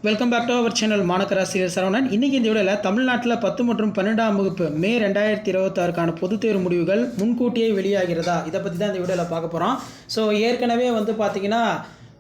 Welcome back to our channel மாணக்கராசிரியர் சரவணன். இன்றைக்கி இந்த வீடியோவில் தமிழ்நாட்டில் 10 மற்றும் 12ஆம் வகுப்பு மே 2026க்கான பொதுத் தேர்வு முடிவுகள் முன்கூட்டியே வெளியாகிறதா, இதை பற்றி தான் இந்த வீடியோவில் பார்க்க போகிறோம். ஸோ ஏற்கனவே பார்த்திங்கன்னா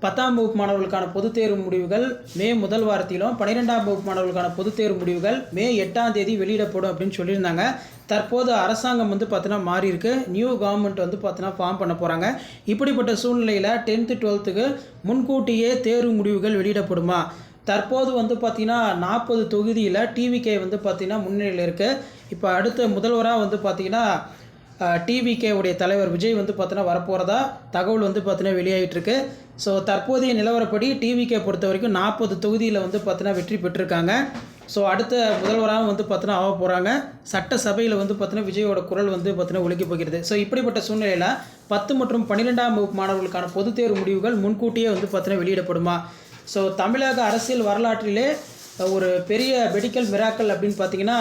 10ஆம் வகுப்பு மாணவர்களுக்கான பொதுத் தேர்வு முடிவுகள் மே முதல் வாரத்திலும் 12ஆம் வகுப்பு மாணவர்களுக்கான பொதுத் தேர்வு முடிவுகள் மே 8ஆம் தேதி வெளியிடப்படும் அப்படின்னு சொல்லியிருந்தாங்க. தற்போது அரசாங்கம் பார்த்தீங்கன்னா மாறி இருக்கு. நியூ கவர்மெண்ட் பார்த்தீங்கன்னா ஃபார்ம் பண்ண போகிறாங்க. இப்படிப்பட்ட சூழ்நிலையில் 10th 12க்கு முன்கூட்டியே தேர்வு முடிவுகள் வெளியிடப்படுமா? தற்போது பார்த்திங்கன்னா 40 தொகுதியில் டிவிகே பார்த்திங்கன்னா முன்னிலையில் இருக்குது. இப்போ அடுத்த முதல்வராக பார்த்திங்கன்னா டிவிகே உடைய தலைவர் விஜய் பார்த்தீங்கன்னா வரப்போகிறதா தகவல் பார்த்தீங்கன்னா வெளியாகிட்டுருக்கு. ஸோ தற்போதைய நிலவரப்படி டிவிகே பொறுத்த வரைக்கும் 40 தொகுதியில் பார்த்தீங்கன்னா வெற்றி பெற்றிருக்காங்க. ஸோ அடுத்த முதல்வராக பார்த்தீங்கன்னா ஆக போகிறாங்க. சட்டசபையில் பார்த்தீங்கன்னா விஜயோட குரல் பார்த்தீங்கன்னா ஒலிக்க போகிறது. ஸோ இப்படிப்பட்ட சூழ்நிலையில் 10 மற்றும் 12ஆம் வகுப்பு மாணவர்களுக்கான பொதுத் தேர்வு முடிவுகள் முன்கூட்டியே பார்த்தீங்கன்னா வெளியிடப்படுமா? ஸோ தமிழக அரசியல் வரலாற்றிலே ஒரு பெரிய மெடிக்கல் மிராக்கல் அப்படின்னு பார்த்திங்கன்னா,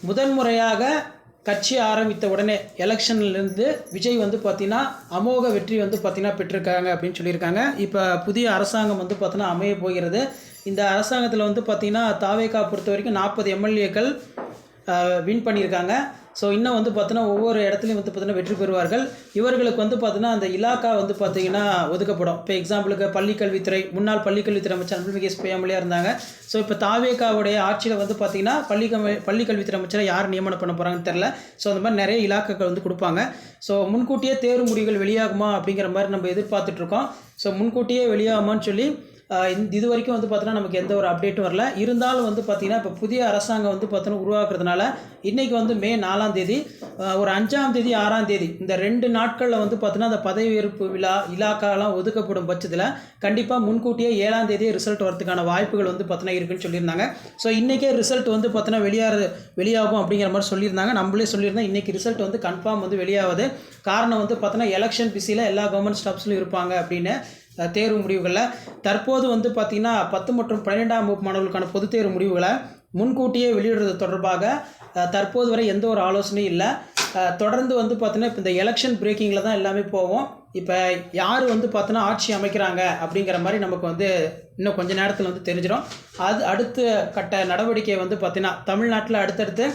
முதன்முறையாக கட்சி ஆரம்பித்த உடனே எலெக்ஷன்லேருந்து விஜய் பார்த்திங்கன்னா அமோக வெற்றி பார்த்திங்கன்னா பெற்றிருக்காங்க அப்படின்னு சொல்லியிருக்காங்க. இப்போ புதிய அரசாங்கம் பார்த்திங்கன்னா அமைய போகிறது. இந்த அரசாங்கத்தில் பார்த்திங்கன்னா தாவேகா பொறுத்த வரைக்கும் 40 எம்எல்ஏக்கள் வின் பண்ணியிருக்காங்க. ஸோ இன்னும் பார்த்தீங்கன்னா ஒவ்வொரு இடத்துலையும் பார்த்தீங்கன்னா வெற்றி பெறுவார்கள். இவர்களுக்கு பார்த்தீங்கன்னா அந்த இலாக்கா பார்த்தீங்கன்னா ஒதுக்கப்படும். இப்போ எக்ஸாம்பிளுக்கு பள்ளிக்கல்வித்துறை முன்னாள் பள்ளிக்கல்வித்துறை அமைச்சர் அன்பில் மகேஷ் பொய்யாமொழியாக இருந்தாங்க. ஸோ இப்போ தாவேகாவுடைய ஆட்சியில் பார்த்தீங்கன்னா பள்ளிக்கல்வித்துறை அமைச்சரை யார் நியமனம் பண்ண போகிறாங்கன்னு தெரில. ஸோ அந்த மாதிரி நிறைய இலாக்காக்கள் கொடுப்பாங்க. ஸோ முன்கூட்டியே தேர்வு முடிவுகள் வெளியாகுமா அப்படிங்கிற மாதிரி நம்ம எதிர்பார்த்துட்ருக்கோம். ஸோ முன்கூட்டியே வெளியாகுமான்னு சொல்லி இது வரைக்கும் பார்த்தீங்கன்னா நமக்கு எந்த ஒரு அப்டேட்டும் வரல. இருந்தாலும் பார்த்தீங்கன்னா இப்போ புதிய அரசாங்கம் பார்த்தீங்கன்னா உருவாக்குறதுனால இன்றைக்கி மே 4ஆம் தேதி, ஒரு 5ஆம் தேதி 6ஆம் தேதி இந்த 2 நாட்களில் பார்த்தீங்கன்னா அந்த பதவியேற்பு விழா இலாக்காலாம் ஒதுக்கப்படும் பட்சத்தில் கண்டிப்பாக முன்கூட்டியே 7ஆம் தேதியே ரிசல்ட் வரதுக்கான வாய்ப்புகள் பார்த்தீங்கன்னா இருக்குன்னு சொல்லியிருந்தாங்க. ஸோ இன்றைக்கே ரிசல்ட் பார்த்தீங்கன்னா வெளியாகும் அப்படிங்கிற மாதிரி சொல்லியிருந்தாங்க. நம்மளே சொல்லியிருந்தோம் இன்றைக்கி ரிசல்ட் கன்ஃபார்ம் வெளியாகுது. காரணம் பார்த்தீங்கன்னா எலெக்ஷன் பிஸியில் எல்லா கவர்மெண்ட் ஸ்டாஃப்ஸ்லையும் இருப்பாங்க அப்படின்னு தேர்வு முடிவுகளில் தற்போது பார்த்திங்கன்னா 10 மற்றும் 12ஆம் வகுப்பு மாணவர்களுக்கான பொதுத் தேர்வு முடிவுகளை முன்கூட்டியே வெளியிடுறது தொடர்பாக தற்போது வரை எந்த ஒரு ஆலோசனையும் இல்லை. தொடர்ந்து பார்த்திங்கன்னா இப்போ இந்த எலெக்ஷன் பிரேக்கிங்கில் தான் எல்லாமே போவோம். இப்போ யார் பார்த்தோன்னா ஆட்சி அமைக்கிறாங்க அப்படிங்கிற மாதிரி நமக்கு இன்னும் கொஞ்சம் நேரத்தில் தெரிஞ்சிடும். அது அடுத்த கட்ட நடவடிக்கை பார்த்திங்கன்னா தமிழ்நாட்டில் அடுத்தடுத்து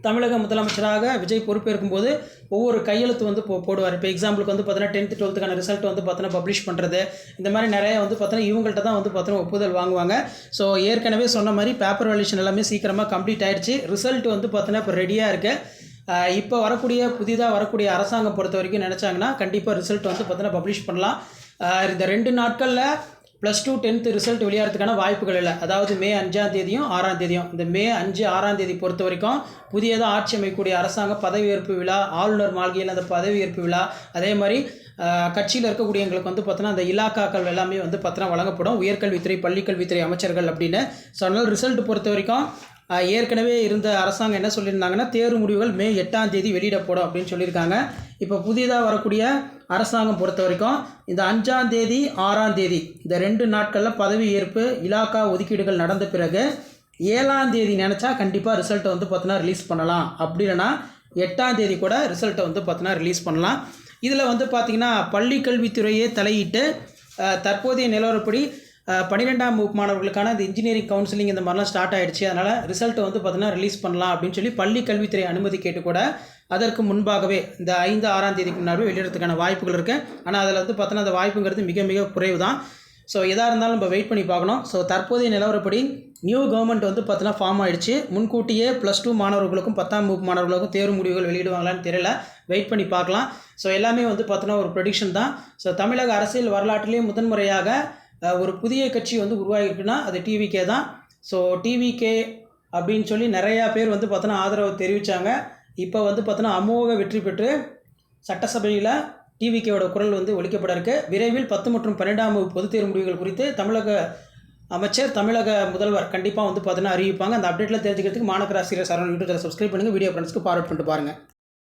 தமிழக முதலமைச்சராக விஜய் பொறுப்பேற்கும் போது ஒவ்வொரு கையெழுத்து போடுவார். இப்போ எக்ஸாம்பிளுக்கு பார்த்தீங்கன்னா 10th 12க்கான ரிசல்ட் பார்த்தீங்கன்னா பப்ளிஷ் பண்ணுறது, இந்த மாதிரி நிறைய பார்த்தீங்கன்னா இவங்கள்ட்ட தான் பார்த்தீங்கன்னா ஒப்புதல் வாங்குவாங்க. ஸோ ஏற்கனவே சொன்ன மாதிரி பேப்பர் வேல்யூஷன் எல்லாமே சீக்கிரமாக கம்ப்ளீட் ஆகிடுச்சு. ரிசல்ட் பார்த்தீங்கன்னா இப்போ ரெடியாக இருக்குது. இப்போ புதிதாக வரக்கூடிய அரசாங்கம் பொறுத்த வரைக்கும் நினச்சாங்கன்னா கண்டிப்பாக ரிசல்ட் பார்த்தீங்கன்னா பப்ளிஷ் பண்ணலாம். இந்த 2 நாட்களில் +2 10th ரிசல்ட் வெளியாகிறதுக்கான வாய்ப்புகள் இல்லை. அதாவது மே 5ஆம் தேதியும் 6ஆம் தேதியும், இந்த மே 5 6ஆம் தேதி பொறுத்த வரைக்கும் புதியதாக ஆட்சி அமைக்கக்கூடிய அரசாங்கம் பதவியேற்பு விழா, ஆளுநர் மாளிகையில் அந்த பதவியேற்பு விழா, அதே மாதிரி கட்சியில் இருக்கக்கூடியவங்களுக்கு பார்த்தோன்னா அந்த இலாக்காக்கள் எல்லாமே பார்த்தோன்னா வழங்கப்படும். உயர்கல்வித்துறை பள்ளிக்கல்வித்துறை அமைச்சர்கள் அப்படின்னு. ஸோ அதனால் ரிசல்ட் பொறுத்த வரைக்கும் ஏற்கனவே இருந்த அரசாங்கம் என்ன சொல்லியிருந்தாங்கன்னா தேர்வு முடிவுகள் மே 8ஆம் தேதி வெளியிடப்படும் அப்படின்னு சொல்லியிருக்காங்க. இப்போ புதிதாக வரக்கூடிய அரசாங்கம் பொறுத்த வரைக்கும் இந்த 5ஆம் தேதி 6ஆம் தேதி இந்த 2 நாட்களில் பதவி ஏற்பு இலாக்கா ஒதுக்கீடுகள் நடந்த பிறகு 7ஆம் தேதி நினச்சா கண்டிப்பாக ரிசல்ட்டை பார்த்தீங்கன்னா ரிலீஸ் பண்ணலாம். அப்படி இல்லைனா 8ஆம் தேதி கூட ரிசல்ட்டை பார்த்தீங்கன்னா ரிலீஸ் பண்ணலாம். இதில் பார்த்திங்கன்னா பள்ளிக்கல்வித்துறையே தலையிட்டு தற்போதைய நிலவரப்படி 12ஆம் வகுப்பு மாணவர்களுக்கான இந்த இன்ஜினியரிங் கவுன்சிலிங் இந்த மாதிரிலாம் ஸ்டார்ட் ஆகிடுச்சு. அதனால் ரிசல்ட்டை பார்த்தீங்கன்னா ரிலீஸ் பண்ணலாம் அப்படின்னு சொல்லி பள்ளி கல்வித்துறை அனுமதி கேட்டு கூட அதற்கு முன்பாகவே இந்த 5 6ஆம் தேதிக்கு முன்னாடி வெளியிடறதுக்கான வாய்ப்புகள் இருக்குது. ஆனால் அதில் பார்த்தோன்னா அந்த வாய்ப்புங்கிறது மிக மிக குறைவு தான். ஸோ எதாக இருந்தாலும் நம்ம வெயிட் பண்ணி பார்க்கணும். ஸோ தற்போதைய நிலவரப்படி நியூ கவர்மெண்ட் பார்த்தீங்கன்னா ஃபார்ம் ஆகிடுச்சு. முன்கூட்டியே +2 மாணவர்களுக்கும் 10ஆம் வகுப்பு மாணவர்களுக்கும் தேர்வு முடிவுகள் வெளியிடுவாங்களான்னு தெரியல. வெயிட் பண்ணி பார்க்கலாம். ஸோ எல்லாமே பார்த்தோன்னா ஒரு ப்ரெடிக்ஷன் தான். ஸோ தமிழக அரசியல் வரலாற்றிலேயே முதன்முறையாக ஒரு புதிய கட்சி உருவாகிருக்குன்னா அது டிவிகே தான். ஸோ டிவிகே அப்படின்னு சொல்லி நிறையா பேர் பார்த்தோன்னா ஆதரவு தெரிவித்தாங்க. இப்போ பார்த்தோன்னா அமோக வெற்றி பெற்று சட்டசபையில் டிவிகேவோட குரல் ஒலிக்கப்பட இருக்குது. விரைவில் 10 மற்றும் 12ஆம் வகுப்பு பொதுத் தேர்வு முடிவுகள் குறித்து தமிழக அமைச்சர் தமிழக முதல்வர் கண்டிப்பாக பார்த்தோன்னா அறிவிப்பாங்க. அந்த அப்டேட்டில் தெரிஞ்சுக்கிறதுக்கு மாணக்கராசிரியர் சரவணன் யூடியூப் சேனல் சப்ஸ்கிரைப் பண்ணுங்கள். வீடியோ ஃப்ரெண்ட்ஸ்க்கு ஃபார்வர்ட் பண்ணிட்டு பாருங்கள்.